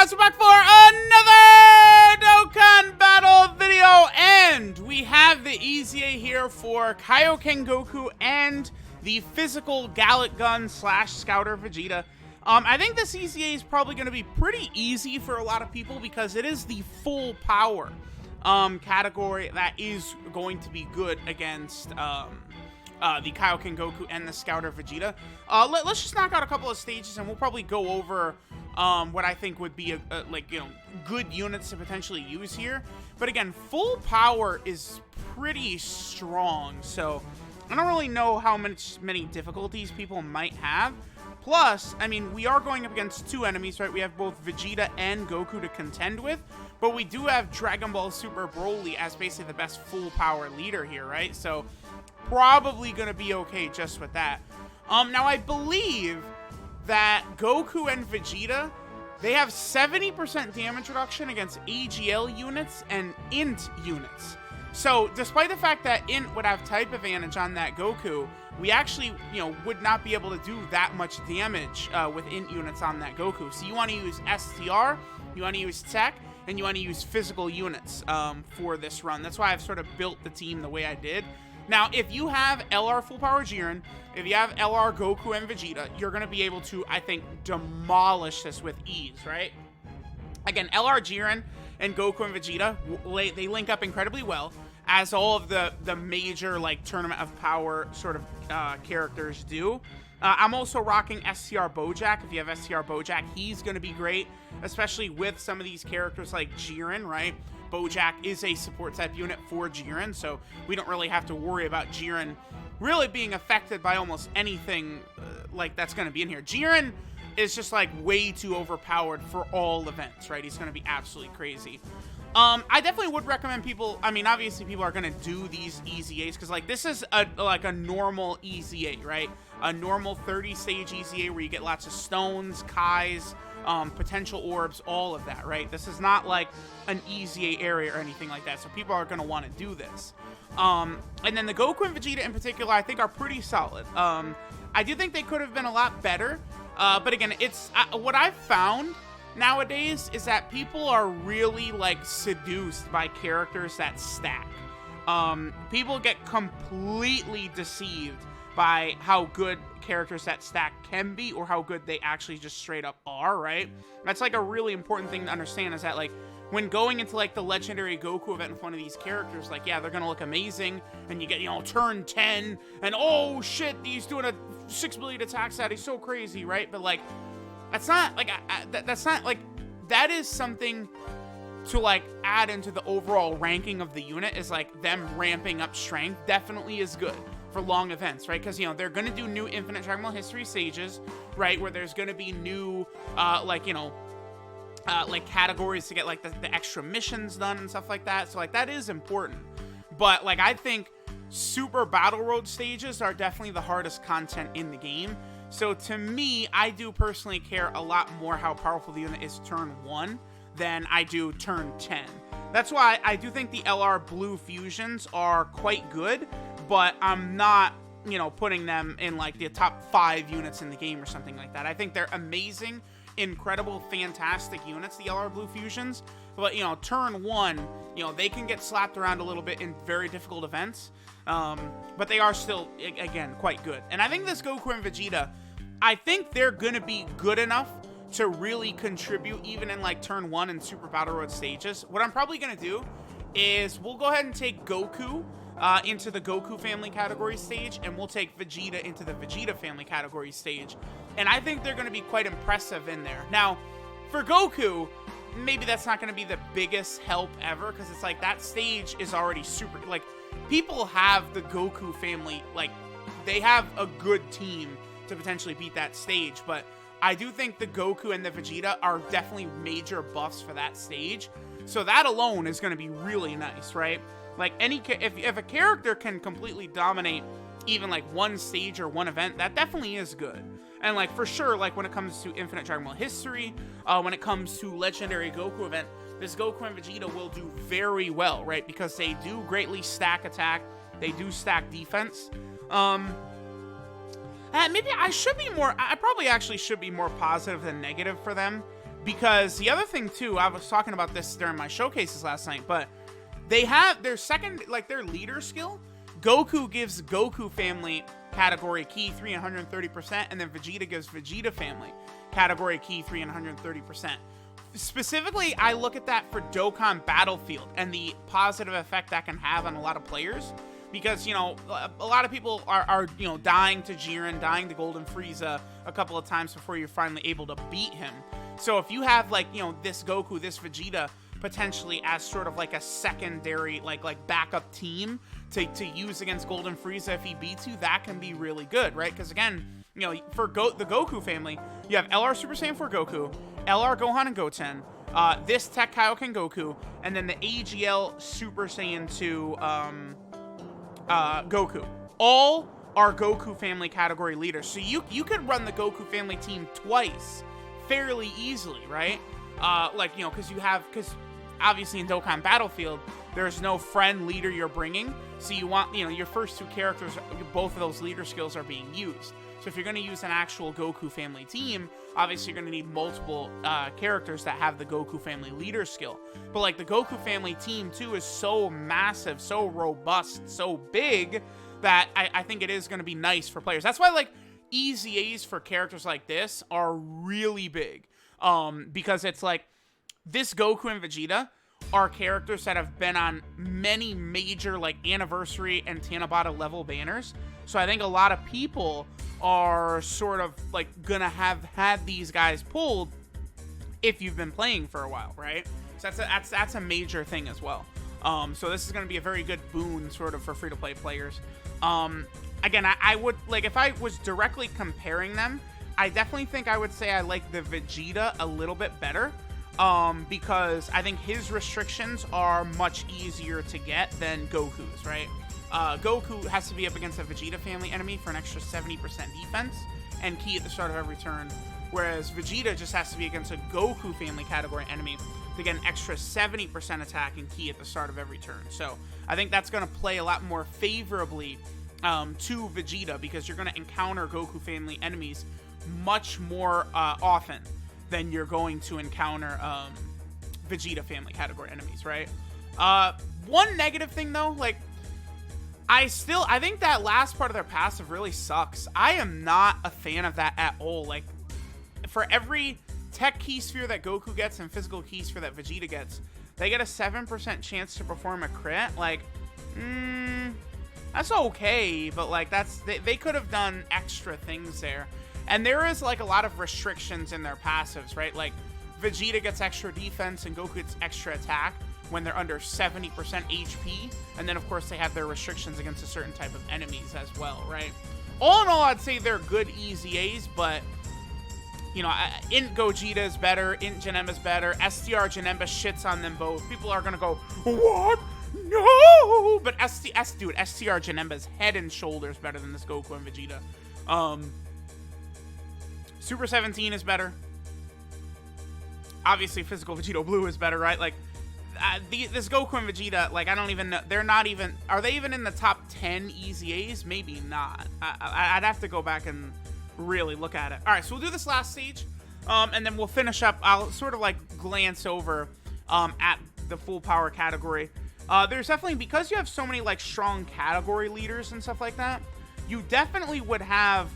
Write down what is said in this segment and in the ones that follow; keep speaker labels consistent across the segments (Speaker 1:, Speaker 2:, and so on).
Speaker 1: guys, we're back for another Dokkan battle video, and we have the EZA here for Kaioken Goku and the physical Gallic Gun / Scouter Vegeta. I think this EZA is probably going to be pretty easy for a lot of people because it is the full power category that is going to be good against the Kaioken Goku and the Scouter Vegeta. Let's just knock out a couple of stages, and we'll probably go over what I think would be good units to potentially use here. But again, full power is pretty strong, so I don't really know how many difficulties people might have. Plus, I mean, we are going up against two enemies, right? We have both Vegeta and Goku to contend with, but we do have Dragon Ball Super Broly as basically the best full power leader here, right? So probably going to be okay just with that. Now, I believe that Goku and Vegeta, they have 70% damage reduction against AGL units and INT units. So, despite the fact that INT would have type advantage on that Goku, we actually, would not be able to do that much damage with INT units on that Goku. So, you want to use STR, you want to use TEQ, and you want to use physical units for this run. That's why I've sort of built the team the way I did. Now, if you have LR Full Power Jiren, if you have LR Goku and Vegeta, you're going to be able to, I think, demolish this with ease, right? Again, LR Jiren and Goku and Vegeta, they link up incredibly well, as all of the major, Tournament of Power sort of characters do. I'm also rocking STR Bojack. If you have STR Bojack, he's going to be great, especially with some of these characters like Jiren, right? Bojack is a support type unit for Jiren, so we don't really have to worry about Jiren really being affected by almost anything that's going to be in here. Jiren is just way too overpowered for all events, right? He's going to be absolutely crazy. I definitely would recommend people, I mean, obviously people are going to do these EZAs because this is a normal EZA, right? A normal 30-stage EZA where you get lots of stones, Kais, potential orbs, all of that, right? This is not like an EZA area or anything like that, so people are going to want to do this. And then the Goku and Vegeta in particular, I think are pretty solid. I do think they could have been a lot better, but again, it's what I've found nowadays is that people are really seduced by characters that stack. People get completely deceived by how good characters that stack can be or how good they actually just straight up are, right? That's a really important thing to understand, is that when going into the legendary Goku event with one of these characters, yeah, they're gonna look amazing, and you get, turn 10, and oh shit, he's doing a 6 billion attack stat, he's so crazy, right? But that's not that's not that is something to add into the overall ranking of the unit, is them ramping up strength definitely is good for long events, right? Because they're gonna do new Infinite Dragon Ball History stages, right, where there's gonna be new categories to get the extra missions done and stuff like that. So that is important. But I think Super Battle Road stages are definitely the hardest content in the game. So to me, I do personally care a lot more how powerful the unit is turn 1 than I do turn 10. That's why I do think the LR Blue Fusions are quite good, but I'm not, putting them in the top 5 units in the game or something like that. I think they're amazing, incredible, fantastic units, the LR Blue Fusions, but turn 1, they can get slapped around a little bit in very difficult events, but they are still, again, quite good. And I think this Goku and Vegeta, I think they're gonna be good enough to really contribute even in turn 1 and Super Battle Road stages. What I'm probably gonna do is we'll go ahead and take Goku into the Goku family category stage, and we'll take Vegeta into the Vegeta family category stage. And I think they're going to be quite impressive in there. Now, for Goku, maybe that's not going to be the biggest help ever, because it's that stage is already super, people have the Goku family, they have a good team to potentially beat that stage, but I do think the Goku and the Vegeta are definitely major buffs for that stage. So that alone is going to be really nice, right? If a character can completely dominate even one stage or one event, that definitely is good. And for sure, when it comes to Infinite Dragon Ball History, when it comes to Legendary Goku event, this Goku and Vegeta will do very well, right? Because they do greatly stack attack, they do stack defense. Maybe I probably actually should be more positive than negative for them, Because the other thing too, I was talking about this during my showcases last night, but they have their second, like their leader skill. Goku gives Goku family category key 330%, and then Vegeta gives Vegeta family category key 330%. Specifically, I look at that for Dokkan Battlefield and the positive effect that can have on a lot of players. Because, you know, a lot of people are you know, dying to Jiren, dying to Golden Frieza a couple of times before you're finally able to beat him. So if you have, like, you know, this Goku, this Vegeta, potentially as sort of like a secondary, like backup team to use against Golden Frieza if he beats you, that can be really good, right? Because, again, you know, for the Goku family, you have LR Super Saiyan 4 Goku, LR Gohan and Goten, this TEQ Kaioken Goku, and then the AGL Super Saiyan 2 Goku. All are Goku family category leaders. So you could run the Goku family team twice fairly easily, right? Like, you know, because obviously in Dokkan Battlefield, there's no friend leader you're bringing. So you want, you know, your first two characters, both of those leader skills are being used. So if you're going to use an actual Goku family team, obviously you're going to need multiple characters that have the Goku family leader skill. But like the Goku family team too is so massive, so robust, so big that I think it is going to be nice for players. That's why like EZAs for characters like this are really big. Because it's like this Goku and Vegeta are characters that have been on many major like anniversary and Tanabata level banners. So I think a lot of people are sort of like gonna have had these guys pulled if you've been playing for a while, right? So that's a major thing as well. So this is gonna be a very good boon sort of for free-to-play players. Again, I would like, if I was directly comparing them, I definitely think I would say I like the Vegeta a little bit better. Because I think his restrictions are much easier to get than Goku's, right? Goku has to be up against a Vegeta family enemy for an extra 70% defense and key at the start of every turn, whereas Vegeta just has to be against a Goku family category enemy to get an extra 70% attack and key at the start of every turn. So I think that's going to play a lot more favorably to Vegeta, because you're going to encounter Goku family enemies much more often than you're going to encounter Vegeta family category enemies, right? One negative thing though, like, I think that last part of their passive really sucks. I am not a fan of that at all. Like, for every tech key sphere that Goku gets and physical key sphere that Vegeta gets, they get a 7% chance to perform a crit. Like, that's okay, but like, they could have done extra things there. And there is like a lot of restrictions in their passives, right? Like, Vegeta gets extra defense and Goku gets extra attack when they're under 70% HP. And then, of course, they have their restrictions against a certain type of enemies as well, right? All in all, I'd say they're good EZAs, but, you know, Int Gogeta is better, Int Janemba is better, STR Janemba shits on them both. People are going to go, what? No! But dude, STR Janemba is head and shoulders better than this Goku and Vegeta. Super 17 is better. Obviously, Physical Vegeta Blue is better, right? Like, this Goku and Vegeta, like, I don't even know. They're not even... Are they even in the top 10 EZAs? Maybe not. I'd have to go back and really look at it. All right, so we'll do this last stage, and then we'll finish up. I'll sort of, like, glance over at the full power category. There's definitely... Because you have so many, like, strong category leaders and stuff like that, you definitely would have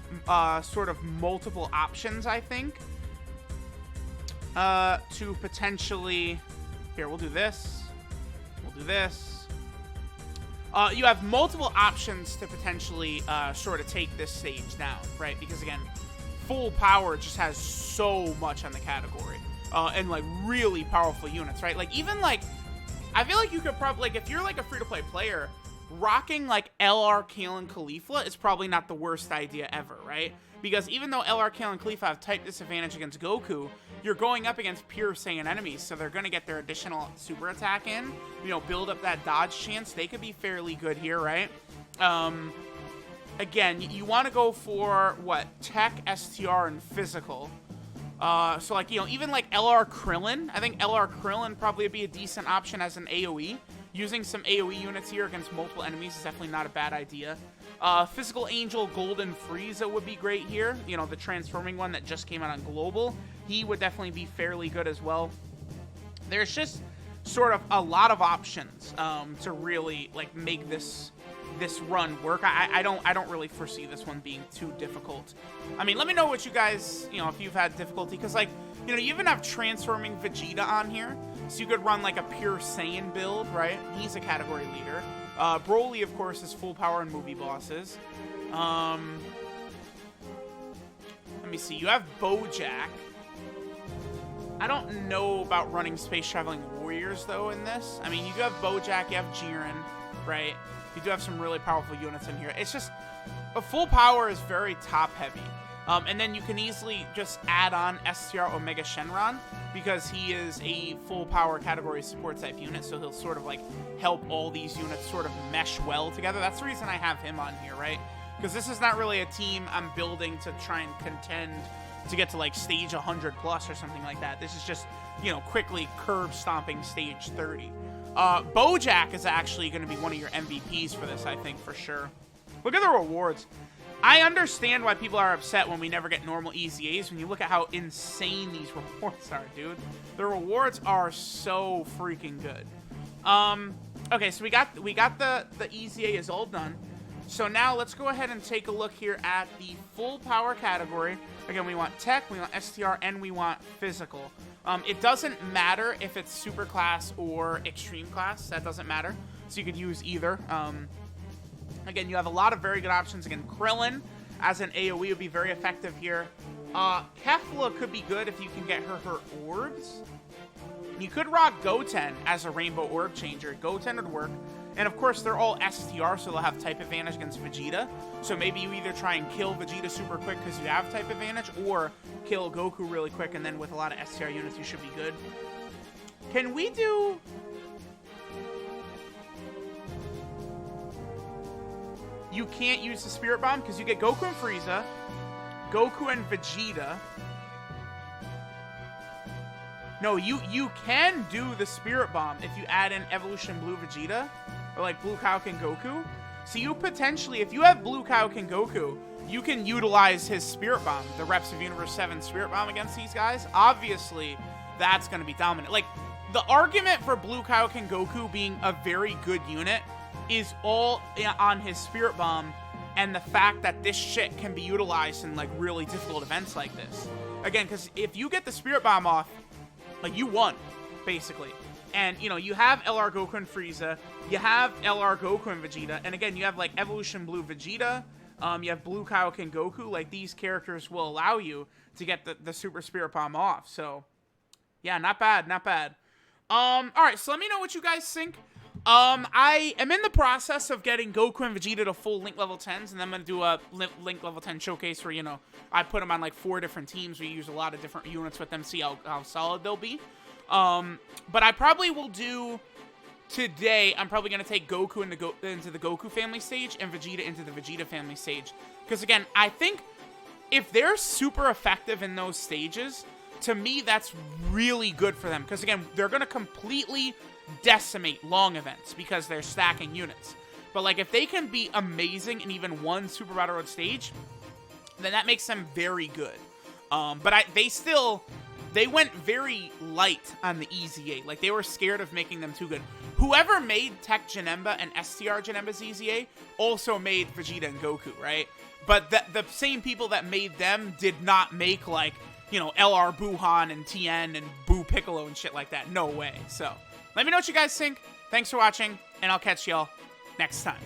Speaker 1: sort of multiple options, I think, to potentially... Here, we'll do this. We'll do this. You have multiple options to potentially sort of take this stage down, right? Because, again, full power just has so much on the category. And, like, really powerful units, right? Like, even, like... I feel like you could probably... Like, if you're, like, a free-to-play player... Rocking, like, LR Kale and Khalifa is probably not the worst idea ever, right? Because even though LR Kale and Khalifa have type disadvantage against Goku, you're going up against pure Saiyan enemies, so they're going to get their additional super attack in, you know, build up that dodge chance. They could be fairly good here, right? Again, you want to go for, what, Tech, STR, and Physical. So, like, you know, even, like, LR Krillin, I think LR Krillin probably would be a decent option as an AoE. Using some AoE units here against multiple enemies is definitely not a bad idea. Physical Angel Golden Frieza would be great here. You know, the transforming one that just came out on Global. He would definitely be fairly good as well. There's just sort of a lot of options to really like make this run work. I don't really foresee this one being too difficult. I mean, let me know what you guys, you know, if you've had difficulty, because like, you know, you even have transforming Vegeta on here, so you could run like a pure Saiyan build, right? He's a category leader. Broly, of course, is full power and movie bosses. Let me see. You have Bojack. I don't know about running Space Traveling Warriors, though, in this. I mean, you do have Bojack, you have Jiren, right? You do have some really powerful units in here. It's just, a full power is very top-heavy. And then you can easily just add on STR Omega Shenron, because he is a full power category support type unit, so he'll sort of like help all these units sort of mesh well together. That's the reason I have him on here, right? Because this is not really a team I'm building to try and contend to get to like stage 100 plus or something like that. This is just, you know, quickly curb stomping stage 30. Bojack is actually going to be one of your MVPs for this, I think, for sure. Look at the rewards. I understand why people are upset when we never get normal EZAs when you look at how insane these rewards are, dude. The rewards are so freaking good. Okay, so we got the EZA is all done. So now let's go ahead and take a look here at the full power category. Again, we want tech, we want STR, and we want physical. It doesn't matter if it's super class or extreme class. That doesn't matter. So you could use either. Again, you have a lot of very good options. Again, Krillin as an AoE would be very effective here. Kefla could be good if you can get her orbs. You could rock Goten as a rainbow orb changer. Goten would work. And of course, they're all STR, so they'll have type advantage against Vegeta. So maybe you either try and kill Vegeta super quick because you have type advantage, or kill Goku really quick, and then with a lot of STR units, you should be good. Can we do... You can't use the Spirit Bomb because you get Goku and Frieza, Goku and Vegeta. No, you can do the Spirit Bomb if you add in Evolution Blue Vegeta, or like Blue Kaioken Goku. So you potentially, if you have Blue Kaioken Goku, you can utilize his Spirit Bomb, the Reps of Universe 7 Spirit Bomb against these guys. Obviously, that's going to be dominant. Like, the argument for Blue Kaioken Goku being a very good unit is all on his Spirit Bomb and the fact that this shit can be utilized in like really difficult events like this. Again, because if you get the Spirit Bomb off, like, you won, basically. And, you know, you have LR Goku and Frieza, you have LR Goku and Vegeta, and again, you have like Evolution Blue Vegeta, you have Blue Kaioken Goku. Like, these characters will allow you to get the Super Spirit Bomb off. So, yeah, not bad, not bad. Alright, so let me know what you guys think. I am in the process of getting Goku and Vegeta to full Link level 10s, and then I'm going to do a Link level 10 showcase where, you know, I put them on like 4 different teams. We use a lot of different units with them, see how solid they'll be. But I probably will do today, I'm probably going to take Goku into the Goku family stage and Vegeta into the Vegeta family stage. Because again, I think if they're super effective in those stages, to me, that's really good for them. Because again, they're going to completely decimate long events because they're stacking units. But like, if they can be amazing in even one Super Battle Road stage, then that makes them very good. But they went very light on the EZA. Like, they were scared of making them too good. Whoever made TEQ Janemba and STR Janemba's EZA also made Vegeta and Goku, right? But the same people that made them did not make, like, you know, LR Buhan and Tien and Buu Piccolo and shit like that. No way. So, let me know what you guys think. Thanks for watching, and I'll catch y'all next time.